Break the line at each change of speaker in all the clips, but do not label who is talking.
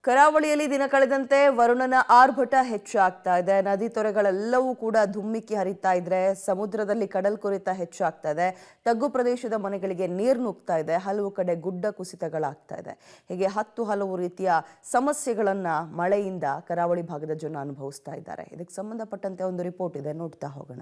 ಕರಾವಳಿಯಲ್ಲಿ ದಿನ ಕಳೆದಂತೆ ವರುಣನ ಆರ್ಭಟ ಹೆಚ್ಚಾಗ್ತಾ ಇದೆ. ನದಿ ತೊರೆಗಳೆಲ್ಲವೂ ಕೂಡ ಧುಮ್ಮಿಕ್ಕಿ ಹರಿತಾ ಇದ್ರೆ, ಸಮುದ್ರದಲ್ಲಿ ಕಡಲ್ಕೊರೆತ ಹೆಚ್ಚಾಗ್ತಾ ಇದೆ. ತಗ್ಗು ಪ್ರದೇಶದ ಮನೆಗಳಿಗೆ ನೀರು ನುಗ್ತಾ ಇದೆ. ಹಲವು ಕಡೆ ಗುಡ್ಡ ಕುಸಿತಗಳಾಗ್ತಾ ಇದೆ. ಹೀಗೆ ಹಲವು ರೀತಿಯ ಸಮಸ್ಯೆಗಳನ್ನ ಮಳೆಯಿಂದ ಕರಾವಳಿ ಭಾಗದ ಜನ ಅನುಭವಿಸ್ತಾ ಇದ್ದಾರೆ. ಇದಕ್ಕೆ ಸಂಬಂಧಪಟ್ಟಂತೆ ಒಂದು ರಿಪೋರ್ಟ್ ಇದೆ, ನೋಡ್ತಾ ಹೋಗೋಣ.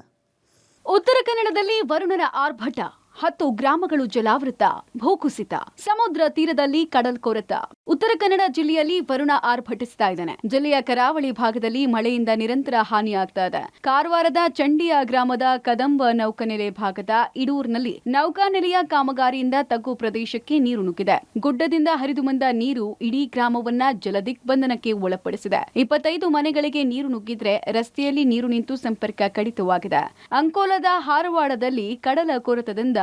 ಉತ್ತರ ಕನ್ನಡದಲ್ಲಿ ವರುಣನ ಆರ್ಭಟ, 10 ಗ್ರಾಮಗಳು ಜಲಾವೃತ, ಭೂಕುಸಿತ, ಸಮುದ್ರ ತೀರದಲ್ಲಿ ಕಡಲ್ ಕೊರೆತ. ಉತ್ತರ ಕನ್ನಡ ಜಿಲ್ಲೆಯಲ್ಲಿ ವರುಣ ಆರ್ಭಟಿಸ್ತಾ ಇದ್ದಾನೆ. ಜಿಲ್ಲೆಯ ಕರಾವಳಿ ಭಾಗದಲ್ಲಿ ಮಳೆಯಿಂದ ನಿರಂತರ ಹಾನಿಯಾಗ್ತಾ ಇದೆ. ಕಾರವಾರದ ಚಂಡಿಯ ಗ್ರಾಮದ ಕದಂಬ ನೌಕಾನೆಲೆ ಭಾಗದ ಇಡೂರಿನಲ್ಲಿ ನೌಕಾನೆಲೆಯ ಕಾಮಗಾರಿಯಿಂದ ತಗ್ಗು ಪ್ರದೇಶಕ್ಕೆ ನೀರು ನುಗ್ಗಿದೆ. ಗುಡ್ಡದಿಂದ ಹರಿದು ಬಂದ ನೀರು ಇಡೀ ಗ್ರಾಮವನ್ನ ಜಲದಿಗ್ಬಂಧನಕ್ಕೆ ಒಳಪಡಿಸಿದೆ. 25 ಮನೆಗಳಿಗೆ ನೀರು ನುಗ್ಗಿದ್ರೆ ರಸ್ತೆಯಲ್ಲಿ ನೀರು ನಿಂತು ಸಂಪರ್ಕ ಕಡಿತವಾಗಿದೆ. ಅಂಕೋಲದ ಹಾರವಾಡದಲ್ಲಿ ಕಡಲ ಕೊರೆತದಿಂದ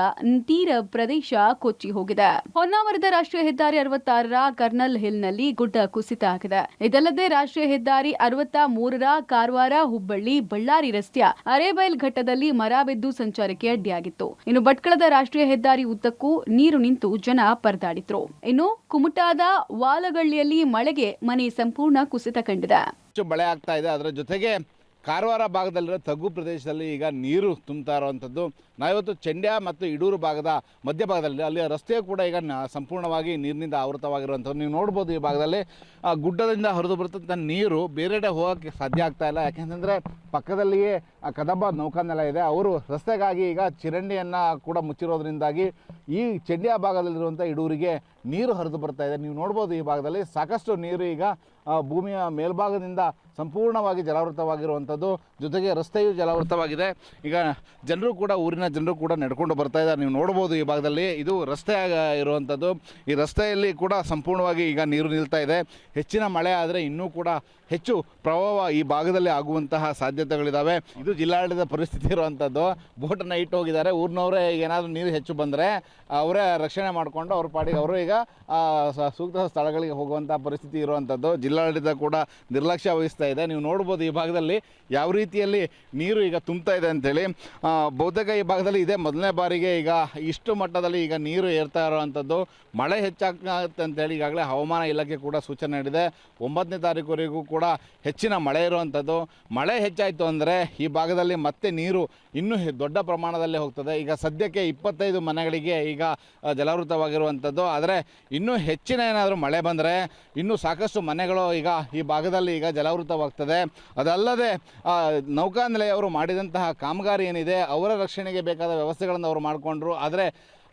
ತೀರ ಪ್ರದೇಶ ಕೊಚ್ಚಿ ಹೋಗಿದೆ. ಹೊನ್ನಾವರದ ರಾಷ್ಟ್ರೀಯ ಹೆದ್ದಾರಿ 66ರ ಕರ್ನಲ್ ಹಿಲ್ನಲ್ಲಿ ಗುಡ್ಡ ಕುಸಿತ ಆಗಿದೆ. ಇದಲ್ಲದೆ ರಾಷ್ಟ್ರೀಯ ಹೆದ್ದಾರಿ 63ರ ಕಾರವಾರ ಹುಬ್ಬಳ್ಳಿ ಬಳ್ಳಾರಿ ರಸ್ತೆಯ ಅರೇಬೈಲ್ ಘಟ್ಟದಲ್ಲಿ ಮರ ಬಿದ್ದು ಸಂಚಾರಕ್ಕೆ ಅಡ್ಡಿಯಾಗಿತ್ತು. ಇನ್ನು ಭಟ್ಕಳದ ರಾಷ್ಟ್ರೀಯ ಹೆದ್ದಾರಿ ಉದ್ದಕ್ಕೂ ನೀರು ನಿಂತು ಜನ ಪರದಾಡಿದ್ರು. ಇನ್ನು ಕುಮಟಾದ ವಾಲಗಳ್ಳಿಯಲ್ಲಿ ಮಳೆಗೆ ಮನೆ ಸಂಪೂರ್ಣ ಕುಸಿತ ಕಂಡಿದೆ.
ಮಳೆ ಆಗ್ತಾ ಇದೆ. ಅದರ ಜೊತೆಗೆ ಕಾರವಾರ ಭಾಗದಲ್ಲಿರೋ ತಗ್ಗು ಪ್ರದೇಶದಲ್ಲಿ ಈಗ ನೀರು ತುಂಬ್ತಾ ಇರುವಂಥದ್ದು. ನಾವಿವತ್ತು ಚೆಂಡ್ಯ ಮತ್ತು ಇಡೂರು ಭಾಗದ ಮಧ್ಯಭಾಗದಲ್ಲಿ ಅಲ್ಲಿ ರಸ್ತೆ ಕೂಡ ಈಗ ಸಂಪೂರ್ಣವಾಗಿ ನೀರಿನಿಂದ ಆವೃತವಾಗಿರುವಂಥದ್ದು ನೀವು ನೋಡ್ಬೋದು. ಈ ಭಾಗದಲ್ಲಿ ಗುಡ್ಡದಿಂದ ಹರಿದು ಬರ್ತಂಥ ನೀರು ಬೇರೆಡೆ ಹೋಗೋಕ್ಕೆ ಸಾಧ್ಯ ಆಗ್ತಾ ಇಲ್ಲ. ಯಾಕೆಂತಂದರೆ ಪಕ್ಕದಲ್ಲಿಯೇ ಕದಂಬ ನೌಕಾನೆಲೆ ಇದೆ. ಅವರು ರಸ್ತೆಗಾಗಿ ಈಗ ಚಿರಂಡಿಯನ್ನು ಕೂಡ ಮುಚ್ಚಿರೋದ್ರಿಂದಾಗಿ ಈ ಚೆಂಡ್ಯ ಭಾಗದಲ್ಲಿರುವಂಥ ಇಡೂರಿಗೆ ನೀರು ಹರಿದು ಬರ್ತಾ ಇದೆ. ನೀವು ನೋಡ್ಬೋದು ಈ ಭಾಗದಲ್ಲಿ ಸಾಕಷ್ಟು ನೀರು ಈಗ ಭೂಮಿಯ ಮೇಲ್ಭಾಗದಿಂದ ಸಂಪೂರ್ಣವಾಗಿ ಜಲಾವೃತವಾಗಿರುವಂಥದ್ದು. ಜೊತೆಗೆ ರಸ್ತೆಯು ಜಲಾವೃತವಾಗಿದೆ. ಈಗ ಜನರು ಕೂಡ ಊರಿನ ಜನರು ಕೂಡ ನಡ್ಕೊಂಡು ಬರ್ತಾ ಇದ್ದಾರೆ. ನೀವು ನೋಡ್ಬೋದು ಈ ಭಾಗದಲ್ಲಿ ಇದು ರಸ್ತೆ ಇರುವಂಥದ್ದು. ಈ ರಸ್ತೆಯಲ್ಲಿ ಕೂಡ ಸಂಪೂರ್ಣವಾಗಿ ಈಗ ನೀರು ನಿಲ್ತಾ ಇದೆ. ಹೆಚ್ಚಿನ ಮಳೆ ಆದರೆ ಇನ್ನೂ ಕೂಡ ಹೆಚ್ಚು ಪ್ರವಾಹ ಈ ಭಾಗದಲ್ಲಿ ಆಗುವಂತಹ ಸಾಧ್ಯತೆಗಳಿದ್ದಾವೆ. ಇದು ಜಿಲ್ಲಾಡಳಿತದ ಪರಿಸ್ಥಿತಿ ಇರುವಂಥದ್ದು. ಬೋಟನ್ನು ಇಟ್ಟು ಹೋಗಿದ್ದಾರೆ. ಊರಿನವರೇ ಏನಾದರೂ ನೀರು ಹೆಚ್ಚು ಬಂದರೆ ಅವರೇ ರಕ್ಷಣೆ ಮಾಡಿಕೊಂಡು ಅವ್ರ ಪಾಡಿಗೆ ಅವರು ಈಗ ಸೂಕ್ತ ಸ್ಥಳಗಳಿಗೆ ಹೋಗುವಂಥ ಪರಿಸ್ಥಿತಿ ಇರುವಂಥದ್ದು. ಜಿಲ್ಲಾಡಳಿತ ಕೂಡ ನಿರ್ಲಕ್ಷ್ಯ ವಹಿಸ್ತಾ ಇದೆ. ನೀವು ನೋಡ್ಬೋದು ಈ ಭಾಗದಲ್ಲಿ ಯಾವ ರೀತಿಯಲ್ಲಿ ನೀರು ಈಗ ತುಂಬ್ತಾ ಇದೆ ಅಂತೇಳಿ. ಬಹುತೇಕ ಈ ಭಾಗದಲ್ಲಿ ಇದೇ ಮೊದಲನೇ ಬಾರಿಗೆ ಈಗ ಇಷ್ಟು ಮಟ್ಟದಲ್ಲಿ ಈಗ ನೀರು ಏರ್ತಾ ಇರುವಂಥದ್ದು. ಮಳೆ ಹೆಚ್ಚಾಗುತ್ತೆ ಅಂತೇಳಿ ಈಗಾಗಲೇ ಹವಾಮಾನ ಇಲಾಖೆ ಕೂಡ ಸೂಚನೆ ನೀಡಿದೆ. 9ನೇ ತಾರೀಕುವರೆಗೂ ಕೂಡ ಹೆಚ್ಚಿನ ಮಳೆ ಇರುವಂಥದ್ದು. ಮಳೆ ಹೆಚ್ಚಾಯಿತು ಅಂದರೆ ಈ ಭಾಗದಲ್ಲಿ ಮತ್ತೆ ನೀರು ಇನ್ನೂ ದೊಡ್ಡ ಪ್ರಮಾಣದಲ್ಲಿ ಹೋಗ್ತದೆ. ಈಗ ಸದ್ಯಕ್ಕೆ 25 ಮನೆಗಳಿಗೆ ಈಗ ಜಲಾವೃತವಾಗಿರುವಂಥದ್ದು. ಆದರೆ ಇನ್ನೂ ಹೆಚ್ಚಿನ ಏನಾದರೂ ಮಳೆ ಬಂದರೆ ಇನ್ನೂ ಸಾಕಷ್ಟು ಮನೆಗಳು ಈಗ ಈ ಭಾಗದಲ್ಲಿ ಈಗ ಜಲಾವೃತವಾಗ್ತದೆ. ಅದಲ್ಲದೆ ನೌಕಾನೆಲೆಯವರು ಮಾಡಿದಂತಹ ಕಾಮಗಾರಿ ಏನಿದೆ ಅವರ ರಕ್ಷಣೆಗೆ ಬೇಕಾದ ವ್ಯವಸ್ಥೆಗಳನ್ನು ಅವರು ಮಾಡಿಕೊಂಡ್ರು. ಆದರೆ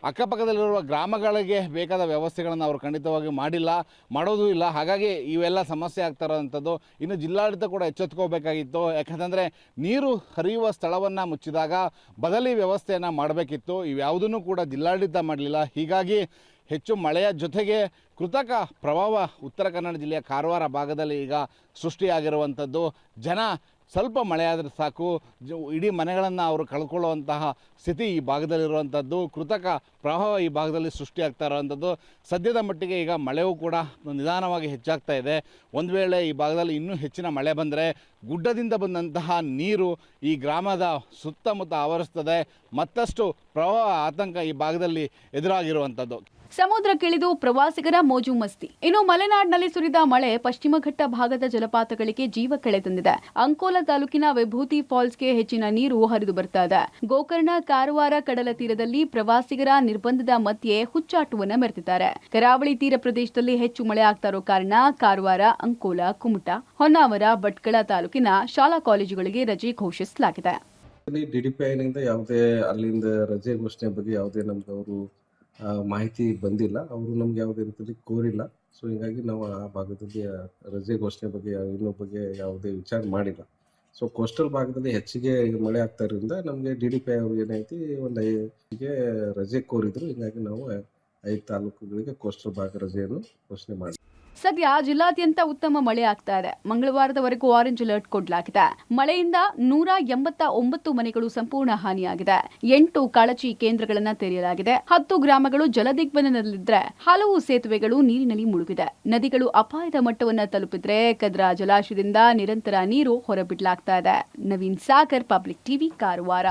ಅಕ್ಕಪಕ್ಕದಲ್ಲಿರುವ ಗ್ರಾಮಗಳಿಗೆ ಬೇಕಾದ ವ್ಯವಸ್ಥೆಗಳನ್ನು ಅವರು ಖಂಡಿತವಾಗಿ ಮಾಡೋದೂ ಇಲ್ಲ. ಹಾಗಾಗಿ ಇವೆಲ್ಲ ಸಮಸ್ಯೆ ಆಗ್ತಾ ಇರೋವಂಥದ್ದು. ಇನ್ನು ಜಿಲ್ಲಾಡಳಿತ ಕೂಡ ಎಚ್ಚೆತ್ಕೋಬೇಕಾಗಿತ್ತು. ಯಾಕಂತಂದರೆ ನೀರು ಹರಿಯುವ ಸ್ಥಳವನ್ನು ಮುಚ್ಚಿದಾಗ ಬದಲಿ ವ್ಯವಸ್ಥೆಯನ್ನು ಮಾಡಬೇಕಿತ್ತು. ಇವ್ಯಾವುದನ್ನು ಕೂಡ ಜಿಲ್ಲಾಡಳಿತ ಮಾಡಲಿಲ್ಲ. ಹೀಗಾಗಿ ಹೆಚ್ಚು ಮಳೆಯ ಜೊತೆಗೆ ಕೃತಕ ಪ್ರವಾಹ ಉತ್ತರ ಕನ್ನಡ ಜಿಲ್ಲೆಯ ಕಾರವಾರ ಭಾಗದಲ್ಲಿ ಈಗ ಸೃಷ್ಟಿಯಾಗಿರುವಂಥದ್ದು. ಜನ ಸ್ವಲ್ಪ ಮಳೆ ಆದರೆ ಸಾಕು ಇಡೀ ಮನೆಗಳನ್ನು ಅವರು ಕಳ್ಕೊಳ್ಳುವಂತಹ ಸ್ಥಿತಿ ಈ ಭಾಗದಲ್ಲಿರುವಂಥದ್ದು. ಕೃತಕ ಪ್ರವಾಹ ಈ ಭಾಗದಲ್ಲಿ ಸೃಷ್ಟಿಯಾಗ್ತಾ ಇರುವಂಥದ್ದು. ಸದ್ಯದ ಮಟ್ಟಿಗೆ ಈಗ ಮಳೆಯೂ ಕೂಡ ನಿಧಾನವಾಗಿ ಹೆಚ್ಚಾಗ್ತಾ ಇದೆ. ಒಂದು ವೇಳೆ ಈ ಭಾಗದಲ್ಲಿ ಇನ್ನೂ ಹೆಚ್ಚಿನ ಮಳೆ ಬಂದರೆ ಗುಡ್ಡದಿಂದ ಬಂದಂತಹ ನೀರು ಈ ಗ್ರಾಮದ ಸುತ್ತಮುತ್ತ ಆವರಿಸ್ತದೆ. ಮತ್ತಷ್ಟು ಪ್ರವಾಹ ಆತಂಕ ಈ ಭಾಗದಲ್ಲಿ ಎದುರಾಗಿರುವಂಥದ್ದು.
ಸಮುದ್ರಕ್ಕಿಳಿದು ಪ್ರವಾಸಿಗರ ಮೋಜು ಮಸ್ತಿ. ಇನ್ನು ಮಲೆನಾಡಿನಲ್ಲಿ ಸುರಿದ ಮಳೆ ಪಶ್ಚಿಮ ಘಟ್ಟ ಭಾಗದ ಜಲಪಾತಗಳಿಗೆ ಜೀವ ಕಳೆತಂದಿದೆ. ಅಂಕೋಲ ತಾಲೂಕಿನ ವಿಭೂತಿ ಫಾಲ್ಸ್ಗೆ ಹೆಚ್ಚಿನ ನೀರು ಹರಿದು ಬರ್ತಾ ಇದೆ. ಗೋಕರ್ಣ ಕಾರವಾರ ಕಡಲ ತೀರದಲ್ಲಿ ಪ್ರವಾಸಿಗರ ನಿರ್ಬಂಧದ ಮಧ್ಯೆ ಹುಚ್ಚಾಟವನ್ನ ಮೆರೆದಿದ್ದಾರೆ. ಕರಾವಳಿ ತೀರ ಪ್ರದೇಶದಲ್ಲಿ ಹೆಚ್ಚು ಮಳೆ ಆಗ್ತಾ ಇರೋ ಕಾರಣ ಕಾರವಾರ, ಅಂಕೋಲ, ಕುಮಟಾ, ಹೊನ್ನಾವರ, ಭಟ್ಕಳ ತಾಲೂಕಿನ ಶಾಲಾ ಕಾಲೇಜುಗಳಿಗೆ ರಜೆ ಘೋಷಿಸಲಾಗಿದೆ.
ಡಿಡಿಪಿಐನಿಂದ ಯಾವುದೇ ಅಲ್ಲಿಂದ ರಜೆ ಘೋಷಣೆ ಬಗ್ಗೆ ಯಾವುದೇ ನಮ್ಗೆ ಅವರು ಮಾಹಿತಿ ಬಂದಿಲ್ಲ. ಅವರು ನಮ್ಗೆ ಯಾವುದೇ ರೀತಿಯಲ್ಲಿ ಕೋರಿಲ್ಲ. ಸೊ ಹೀಗಾಗಿ ನಾವು ಆ ಭಾಗದಲ್ಲಿ ರಜೆ ಘೋಷಣೆ ಬಗ್ಗೆ ಬಗ್ಗೆ ಯಾವುದೇ ವಿಚಾರ ಮಾಡಿಲ್ಲ. ಸೊ ಕೋಸ್ಟಲ್ ಭಾಗದಲ್ಲಿ ಹೆಚ್ಚಿಗೆ ಮಳೆ ಆಗ್ತಾ ಇರೋದ್ರಿಂದ ನಮಗೆ DDPI ಅವರು ಏನೈತಿ ಒಂದು ರಜೆ ಕೋರಿದ್ರು. ಹೀಗಾಗಿ ನಾವು 5 ತಾಲೂಕುಗಳಿಗೆ ಕೋಸ್ಟಲ್ ಭಾಗ ರಜೆಯನ್ನು ಘೋಷಣೆ ಮಾಡಿ.
ಸದ್ಯ ಜಿಲ್ಲಾದ್ಯಂತ ಉತ್ತಮ ಮಳೆ ಆಗ್ತಾ ಇದೆ. ಮಂಗಳವಾರದವರೆಗೂ ಆರೆಂಜ್ ಅಲರ್ಟ್ ಕೊಡಲಾಗಿದೆ. ಮಳೆಯಿಂದ 189 ಮನೆಗಳು ಸಂಪೂರ್ಣ ಹಾನಿಯಾಗಿದೆ. 8 ಕಾಳಜಿ ಕೇಂದ್ರಗಳನ್ನು ತೆರೆಯಲಾಗಿದೆ. 10 ಗ್ರಾಮಗಳು ಜಲದಿಗ್ಬಂಧನದಲ್ಲಿದ್ದರೆ ಹಲವು ಸೇತುವೆಗಳು ನೀರಿನಲ್ಲಿ ಮುಳುಗಿದೆ. ನದಿಗಳು ಅಪಾಯದ ಮಟ್ಟವನ್ನು ತಲುಪಿದ್ರೆ ಕದ್ರಾ ಜಲಾಶಯದಿಂದ ನಿರಂತರ ನೀರು ಹೊರಬಿಡಲಾಗ್ತಾ ಇದೆ. Naveen Sagar, public TV, Karwar.